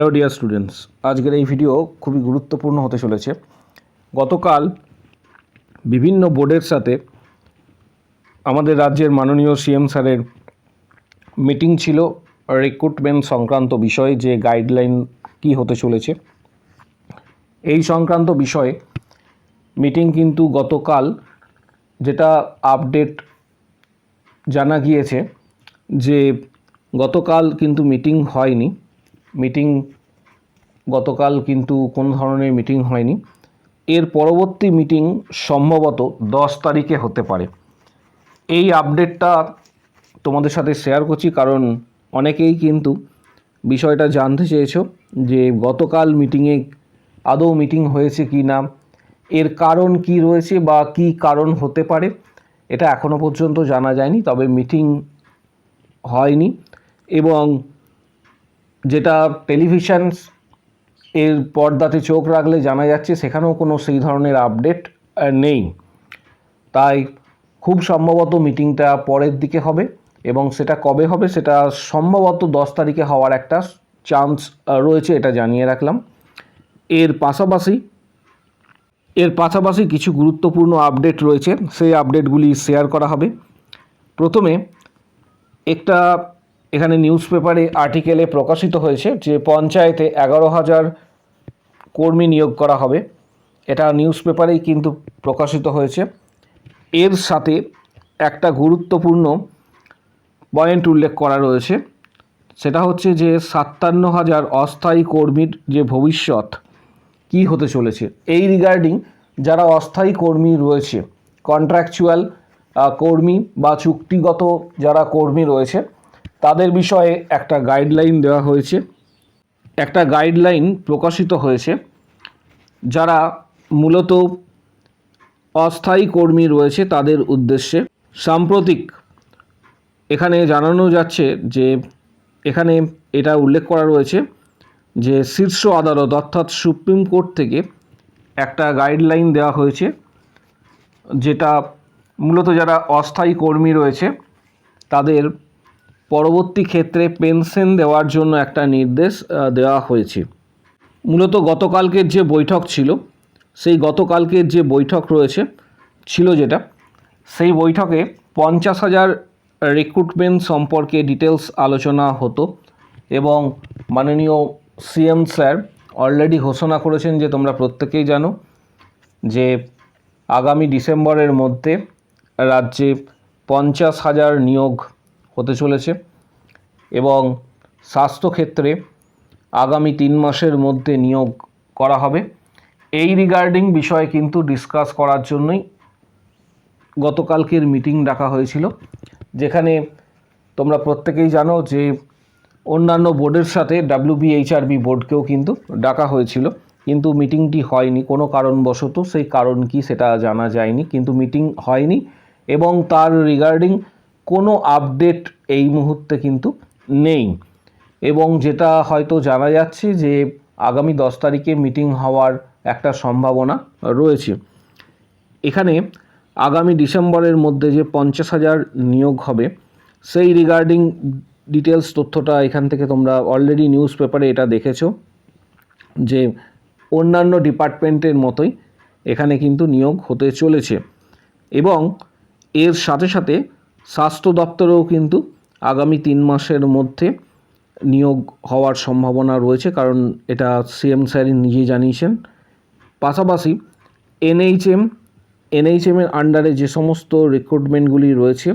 Hello dear students, আজকের এই video খুবই গুরুত্বপূর্ণ হতে চলেছে। গতকাল বিভিন্ন বোর্ডের সাথে আমাদের রাজ্যের মাননীয় সিএম স্যারের মিটিং ছিল রিক্রুটমেন্ট সংক্রান্ত বিষয়ে, যে গাইডলাইন কি হতে চলেছে এই সংক্রান্ত বিষয়ে মিটিং কিন্তু গতকাল যেটা আপডেট জানা গিয়েছে যে গতকাল কিন্তু মিটিং হয়নি। গতকাল কিন্তু কোনো ধরনের মিটিং হয়নি। এর পরবর্তী মিটিং সম্ভবত 10 তারিখে হতে পারে। এই আপডেটটা তোমাদের সাথে শেয়ার করছি কারণ অনেকেই কিন্তু বিষয়টা জানতে চেয়েছো যে গতকাল মিটিংয়ে আদৌ মিটিং হয়েছে কি না, এর কারণ কি রয়েছে বা কি কারণ হতে পারে, এটা এখনও পর্যন্ত জানা যায়নি। তবে মিটিং হয়নি এবং যেটা টেলিভিশন এর পর্দাতে চোখ রাখলে জানা যাচ্ছে সেখানেও কোনো সেই ধরনের আপডেট নেই। তাই খুব সম্ভবত মিটিংটা পরের দিকে হবে এবং সেটা কবে হবে সেটা সম্ভবত 10 তারিখে হওয়ার একটা চান্স রয়েছে, এটা জানিয়ে রাখলাম। এর পাশাপাশি কিছু গুরুত্বপূর্ণ আপডেট রয়েছে, সেই আপডেটগুলি শেয়ার করা হবে। প্রথমে একটা এখানে নিউজ পেপারে আর্টিকেলে প্রকাশিত হয়েছে যে পঞ্চায়েতে 11,000 কর্মী নিয়োগ করা হবে। এটা নিউজ পেপারেই কিন্তু প্রকাশিত হয়েছে। এর সাথে একটা গুরুত্বপূর্ণ পয়েন্ট উল্লেখ করা রয়েছে, সেটা হচ্ছে যে 57,000 অস্থায়ী কর্মীর যে ভবিষ্যৎ কি হতে চলেছে। এই রিগার্ডিং যারা অস্থায়ী কর্মী রয়েছে, কন্ট্রাকচুয়াল কর্মী বা চুক্তিগত যারা কর্মী রয়েছে, তাদের বিষয়ে একটা গাইডলাইন দেওয়া হয়েছে, একটা গাইডলাইন প্রকাশিত হয়েছে। যারা মূলত অস্থায়ী কর্মী রয়েছে তাদের উদ্দেশ্যে সাম্প্রতিক এখানে জানানো যাচ্ছে যে এখানে এটা উল্লেখ করা রয়েছে যে শীর্ষ আদালত অর্থাৎ সুপ্রিম কোর্ট থেকে একটা গাইডলাইন দেওয়া হয়েছে, যেটা মূলত যারা অস্থায়ী কর্মী রয়েছে তাদের পরবর্তী ক্ষেত্রে পেনশন দেওয়ার জন্য একটা নির্দেশ দেওয়া হয়েছে। মূলত গতকালকের যে বৈঠক ছিল, সেই গতকালকের যে বৈঠক রয়েছে ছিল যেটা, সেই বৈঠকে 50,000 রিক্রুটমেন্ট সম্পর্কে ডিটেলস আলোচনা হতো এবং মাননীয় সিএম স্যার অলরেডি ঘোষণা করেছেন যে তোমরা প্রত্যেকেই জানো যে আগামী ডিসেম্বরের মধ্যে রাজ্যে 50,000 নিয়োগ হতে চলেছে এবং স্বাস্থ্যক্ষেত্রে আগামী 3 মাসের মধ্যে নিয়োগ করা হবে। এই রিগার্ডিং বিষয়ে কিন্তু ডিসকাস করার জন্যই গতকালকের মিটিং ডাকা হয়েছিল, যেখানে তোমরা প্রত্যেকেই জানো যে অন্যান্য বোর্ডের সাথে WBHRB বোর্ডকেও কিন্তু ডাকা হয়েছিল, কিন্তু মিটিংটি হয়নি কোনো কারণবশত। সেই কারণ কি সেটা জানা যায়নি, কিন্তু মিটিং হয়নি এবং তার রিগার্ডিং কোনো আপডেট এই মুহূর্তে কিন্তু নেই। এবং যেটা হয়তো জানা যাচ্ছে যে আগামী 10 তারিখে মিটিং হওয়ার একটা সম্ভাবনা রয়েছে। এখানে আগামী ডিসেম্বরের মধ্যে যে 50,000 নিয়োগ হবে সেই রিগার্ডিং ডিটেলস তথ্যটা এখান থেকে তোমরা অলরেডি নিউজ পেপারে এটা দেখেছো যে অন্যান্য ডিপার্টমেন্টের মতোই এখানে কিন্তু নিয়োগ হতে চলেছে এবং এর সাথে সাথে স্বাস্থ্য দপ্তরেও কিন্তু আগামী 3 মাসের মধ্যে নিয়োগ হওয়ার সম্ভাবনা রয়েছে, কারণ এটা সিএম স্যার নিজেই জানিয়েছেন। পাশাপাশি এনএইচএমের আন্ডারে যে সমস্ত রিক্রুটমেন্টগুলি রয়েছে,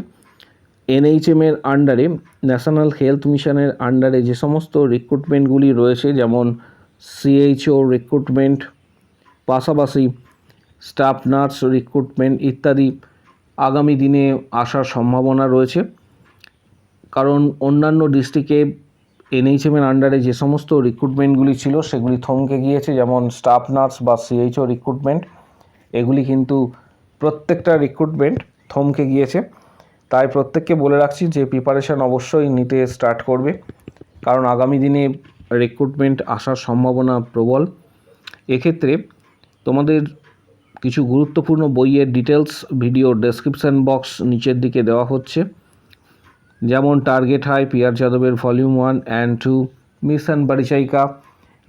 এনএইচএমের আন্ডারে ন্যাশনাল হেলথ মিশনের আন্ডারে যে সমস্ত রিক্রুটমেন্টগুলি রয়েছে, যেমন সিএইচও রিক্রুটমেন্ট, পাশাপাশি স্টাফ নার্স রিক্রুটমেন্ট ইত্যাদি আগামী দিনে আসার সম্ভাবনা রয়েছে। কারণ অন্যান্য ডিস্ট্রিক্টে এনএইচএমের আন্ডারে যে সমস্ত রিক্রুটমেন্টগুলি ছিল সেগুলি থমকে গিয়েছে, যেমন স্টাফ নার্স বা সিএইচও রিক্রুটমেন্ট, এগুলি কিন্তু প্রত্যেকটা রিক্রুটমেন্ট থমকে গিয়েছে। তাই প্রত্যেককে বলে রাখছি যে প্রিপারেশান অবশ্যই নিতে স্টার্ট করবে, কারণ আগামী দিনে রিক্রুটমেন্ট আসার সম্ভাবনা প্রবল। এক্ষেত্রে তোমাদের কিছু গুরুত্বপূর্ণ বইয়ের ডিটেলস ভিডিও ডেসক্রিপশান বক্স নিচের দিকে দেওয়া হচ্ছে, যেমন টার্গেট হাই, পিয়ার যাদবের ভলিউম 1 অ্যান্ড 2, মিশন পরিচায়িকা,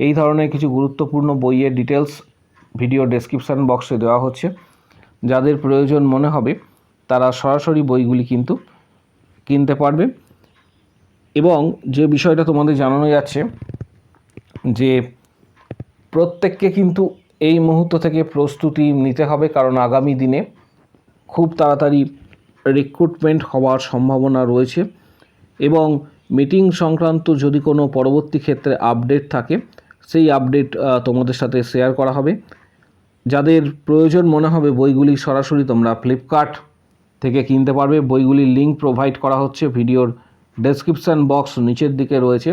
এই ধরনের কিছু গুরুত্বপূর্ণ বইয়ের ডিটেলস ভিডিও ডেসক্রিপশান বক্সে দেওয়া হচ্ছে। যাদের প্রয়োজন মনে হবে তারা সরাসরি বইগুলি কিন্তু কিনতে পারবে। এবং যে বিষয়টা তোমাদের জানানো যাচ্ছে যে প্রত্যেককে কিন্তু এই মুহূর্ত থেকে প্রস্তুতি নিতে হবে, কারণ আগামী দিনে খুব তাড়াতাড়ি রিক্রুটমেন্ট হওয়ার সম্ভাবনা রয়েছে। এবং মিটিং সংক্রান্ত যদি কোনো পরবর্তী ক্ষেত্রে আপডেট থাকে সেই আপডেট তোমাদের সাথে শেয়ার করা হবে। যাদের প্রয়োজন মনে হবে বইগুলি সরাসরি তোমরা ফ্লিপকার্ট থেকে কিনতে পারবে। বইগুলির লিঙ্ক প্রোভাইড করা হচ্ছে ভিডিওর ডেসক্রিপশান বক্স নিচের দিকে রয়েছে,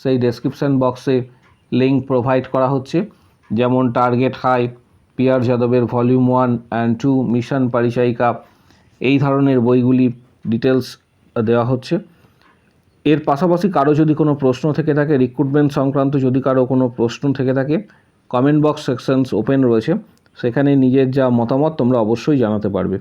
সেই ডেসক্রিপশান বক্সে লিঙ্ক প্রোভাইড করা হচ্ছে। যেমন টার্গেট হাই, পিয়ার যাদবের ভলিউম 1 অ্যান্ড 2, মিশন পরিচায়িকা, এই ধরনের বইগুলি ডিটেলস দেওয়া হচ্ছে। এর পাশাপাশি কারো যদি কোনো প্রশ্ন থেকে থাকে, রিক্রুটমেন্ট সংক্রান্ত যদি কারো কোনো প্রশ্ন থেকে থাকে, কমেন্ট বক্স সেকশনস ওপেন রয়েছে, সেখানে নিজের যা মতামত তোমরা অবশ্যই জানাতে পারবে।